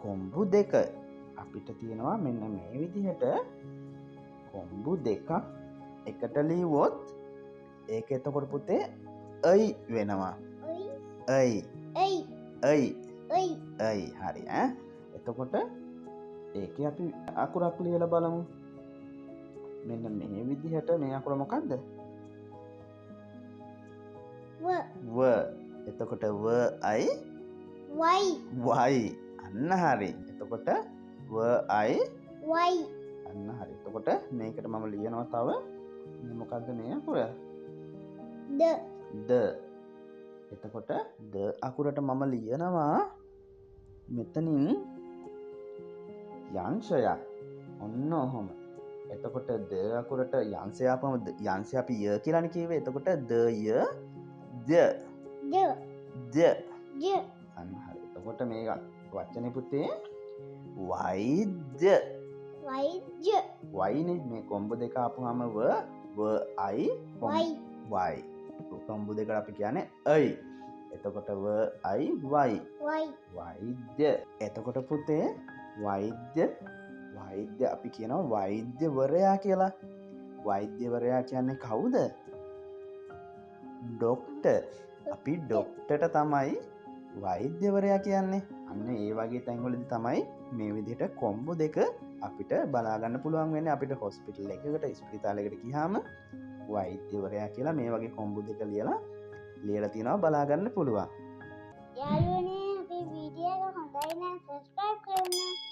කොම්බු දෙක අපිට තියෙනවා මෙන්න මේ විදිහට කොම්බු දෙකක් එකට ලියුවොත් ඒක එතකොට පුතේ අයි වෙනවා. අයි හරි එතකොට ඒක අපි අකුරක් ලියලා බලමු. මෙන්න මේ විදිහට මේ අකුර මොකක්ද? ව. එතකොට ව අයි වයි. අන්න හරි. එතකොට ව අයි වයි. අන්න හරි. එතකොට මේකට මම ලියනවා තව මොකක්ද මේ අකුර? ද. එතකොට ද අකුරට මම ලියනවා මෙතනින් යංශයක්. ඔන්න ඔහොම. එතකොට ද අකුරට යංශය ආපම යංශය අපි ය කියලානේ කිව්වේ. එතකොට ද ය ද අන්න හරි. එතකොට මේ වචනේ පුතේ වෛද්‍ය. වයිනේ මේ කොම්බු දෙක ආපුවාම ව අයි වයි. කොම්බු දෙකට අපි කියන්නේ අයි. එතකොට ව අයි වයි. වෛද්‍ය. එතකොට පුතේ වෛද්‍ය අපි කියනවා වෛද්‍යවරයා කියලා. වෛද්‍යවරයා කියන්නේ කවුද? ඩොක්ටර්. අපි ඩොක්ටර්ට තමයි වෛද්‍යවරයා කියන්නේ. අන්න ඒ වගේ තැන්වලදී තමයි මේ විදිහට කොම්බු දෙක අපිට බලාගන්න පුළුවන් වෙන්නේ. අපිට හොස්පිටල් එකකට ස්පිරිතාලයකට ගියාම වෛද්‍යවරයා කියලා මේ වගේ කොම්බු දෙක ලියලා තියෙනවා බලාගන්න පුළුවන්. යාළුවනේ අපේ වීඩියෝ එක හොඳයි නම් සබ්ස්ක්‍රයිබ් කරන්න.